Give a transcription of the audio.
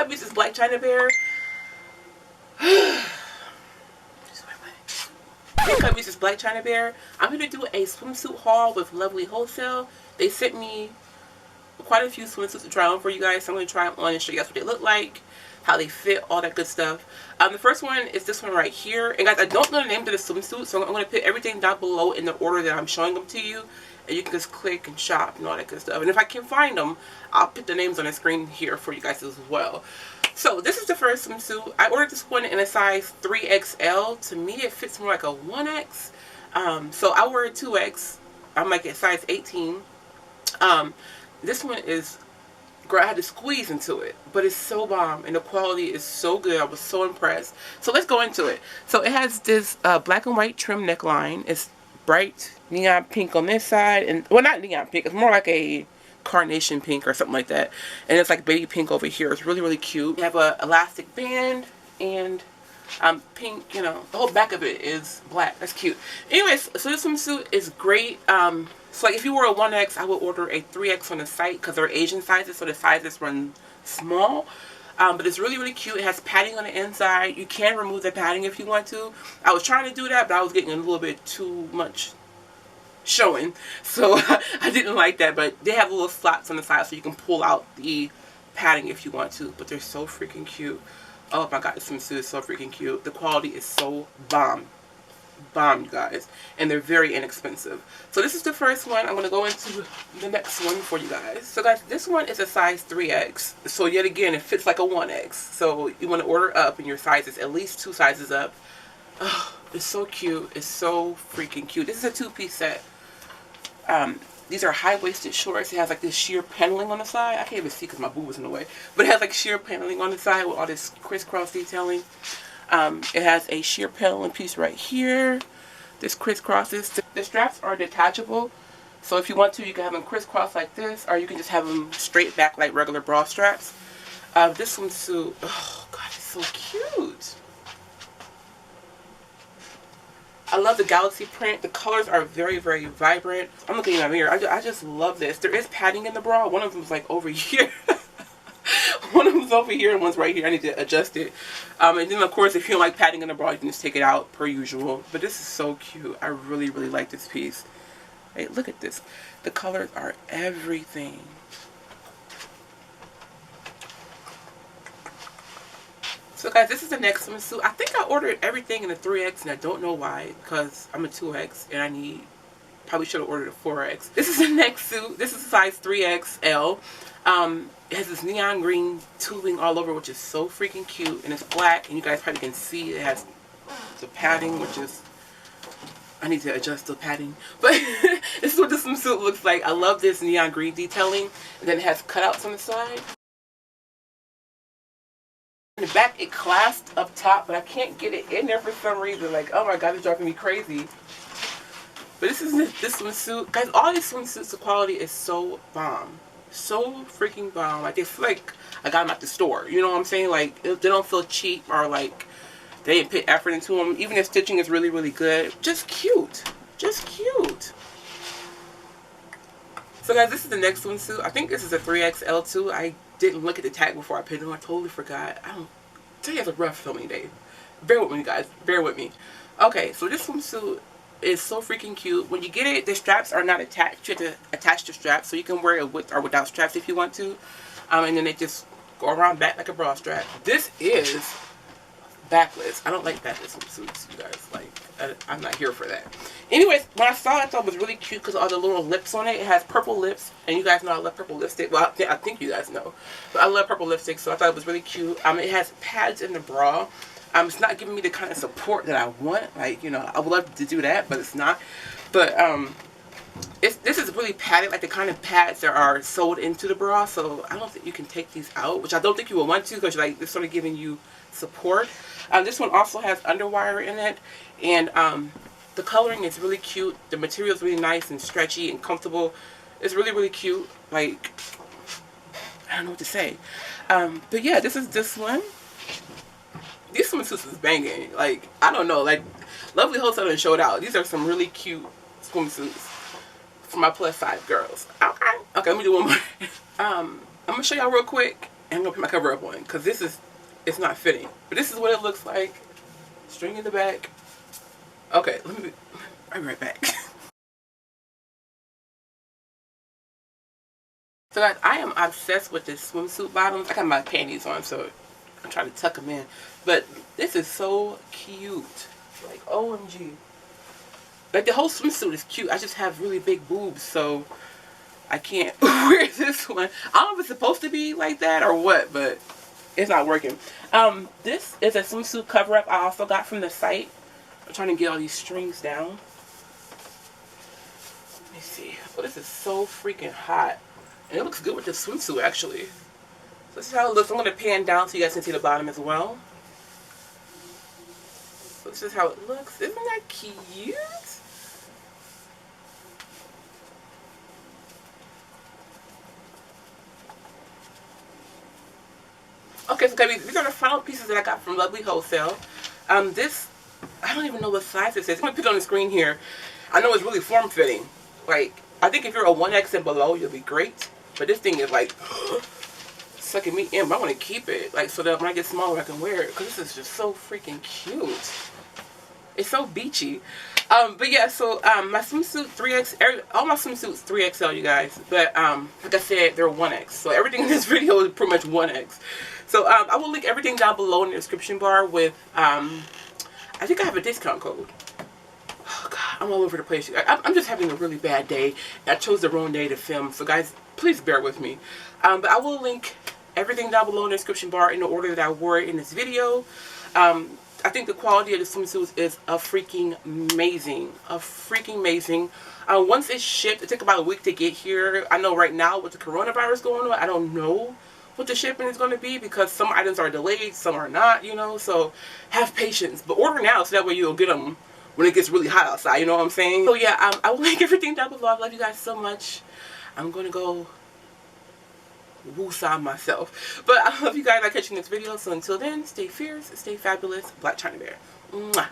Cup uses Black China Bear. Cup uses Black China Bear. I'm going to do a swimsuit haul with Lovely Wholesale. They sent me quite a few swimsuits to try on for you guys. So I'm going to try them on and show you guys what they look like, how they fit, all that good stuff. The first one is this one right here. And guys, I don't know the name of the swimsuit, so I'm going to put everything down below in the order that I'm showing them to you. And you can just click and shop and all that good stuff. And if I can find them, I'll put the names on the screen here for you guys as well. So this is the first swimsuit. I ordered this one in a size 3XL. To me, it fits more like a 1X. So I ordered 2X. I'm like at size 18. This one is, girl, I had to squeeze into it, but it's so bomb and the quality is so good. I was so impressed. So let's go into it. So it has this black and white trim neckline. It's bright neon pink on this side, and well, not neon pink, it's more like a carnation pink or something like that, and it's like baby pink over here. It's really, really cute. You have a elastic band and pink, you know, the whole back of it is black. That's cute. Anyways, so this swimsuit is great. So like if you were a 1X, I would order a 3X on the site because they're Asian sizes, so the sizes run small. But it's really, really cute. It has padding on the inside. You can remove the padding if you want to. I was trying to do that, but I was getting a little bit too much showing, so I didn't like that. But they have little slots on the side so you can pull out the padding if you want to. But they're so freaking cute. Oh my god, this swimsuit is so freaking cute. The quality is so bomb, you guys, and they're very inexpensive. So this is the first one. I'm going to go into the next one for you guys. So guys, this one is a size 3X. So yet again, it fits like a 1X. So you want to order up, and your size is at least 2 sizes up. Oh, it's so cute. It's so freaking cute. This is a 2-piece set. These are high-waisted shorts. It has like this sheer paneling on the side. I can't even see because my boob was in the way. But it has like sheer paneling on the side with all this crisscross detailing. It has a sheer paneling piece right here. This crisscrosses. The straps are detachable. So if you want to, you can have them crisscross like this, or you can just have them straight back like regular bra straps. This swimsuit, oh god, it's so cute. I love the galaxy print. The colors are very, very vibrant. I'm looking in my mirror. I just love this. There is padding in the bra. One of them is like over here. One of them's over here and one's right here. I need to adjust it. And then, of course, if you don't like padding in the bra, you can just take it out per usual. But this is so cute. I really, really like this piece. Hey, look at this. The colors are everything. So guys, this is the next swimsuit. I think I ordered everything in a 3X, and I don't know why, because I'm a 2X and I probably should have ordered a 4X. This is the next suit. This is size 3XL. It has this neon green tubing all over, which is so freaking cute, and it's black, and you guys probably can see it has the padding, which is, I need to adjust the padding, but this is what this swimsuit looks like. I love this neon green detailing, and then it has cutouts on the side. In the back, it clasped up top, but I can't get it in there for some reason. Like, oh my god, it's driving me crazy. But this is this swimsuit. Guys, all these swimsuits, the quality is so bomb. So freaking bomb. Like, they feel like I got them at the store. You know what I'm saying? Like, they don't feel cheap or like they didn't put effort into them. Even the stitching is really, really good. Just cute. Just cute. So guys, this is the next swimsuit. I think this is a 3XL too. I didn't look at the tag before I put it on. I totally forgot. I don't tell you, it's a rough filming day. Bear with me, guys. Bear with me. Okay, so this swimsuit is so freaking cute. When you get it, the straps are not attached. You have to attach the straps, so you can wear it with or without straps if you want to. And then they just go around back like a bra strap. This is backless. I don't like backless swimsuits, you guys. Like, I'm not here for that. Anyways, when I saw it, I thought it was really cute because all the little lips on it. It has purple lips, and you guys know I love purple lipstick. Well, I think you guys know, but I love purple lipstick, so I thought it was really cute. It has pads in the bra. It's not giving me the kind of support that I want. Like, you know, I would love to do that, but it's not. But this is really padded, like the kind of pads that are sewed into the bra. So I don't think you can take these out, which I don't think you will want to, because like, it's sort of giving you support. This one also has underwire in it, and the coloring is really cute. The material is really nice and stretchy and comfortable. It's really, really cute. Like, I don't know what to say. But yeah, this is this one. These swimsuits is banging. Like, I don't know. Like, Lovely Wholesale and showed out. These are some really cute swimsuits for my plus size girls. Okay. Okay, let me do one more. I'm going to show y'all real quick, And I'm going to put my cover up on because it's not fitting. But this is what it looks like. String in the back. Okay, I'll be right back. So guys, I am obsessed with this swimsuit bottoms. I got my panties on, so I'm trying to tuck them in. But this is so cute. Like, OMG. Like, the whole swimsuit is cute. I just have really big boobs, so I can't wear this one. I don't know if it's supposed to be like that or what, but it's not working. This is a swimsuit cover-up I also got from the site. I'm trying to get all these strings down. Let me see. Oh, this is so freaking hot. And it looks good with the swimsuit, actually. So this is how it looks. I'm going to pan down so you guys can see the bottom as well. So this is how it looks. Isn't that cute? Okay, so these are the final pieces that I got from Lovelywholesale. This, I don't even know what size this is. I'm going to put it on the screen here. I know it's really form-fitting. Like, I think if you're a 1X and below, you'll be great. But this thing is like sucking me in. But I want to keep it, like, so that when I get smaller, I can wear it. Because this is just so freaking cute. It's so beachy. But yeah, so my swimsuit 3X, all my swimsuits 3XL, you guys. But like I said, they're 1X. So everything in this video is pretty much 1X. So I will link everything down below in the description bar with, I think I have a discount code. Oh God, I'm all over the place. I'm just having a really bad day. I chose the wrong day to film, so guys, please bear with me. But I will link everything down below in the description bar in the order that I wore it in this video. I think the quality of the swimsuits is freaking amazing. Freaking amazing. Once it's shipped, it took about a week to get here. I know right now with the coronavirus going on, I don't know what the shipping is going to be because some items are delayed, some are not, you know. So have patience. But order now so that way you'll get them when it gets really hot outside, you know what I'm saying? So yeah, I will link everything down below. I love you guys so much. I'm going to go woosah myself. But I love you guys. I'll catch you in this video. So until then, stay fierce, stay fabulous. Black China Bear. Mwah.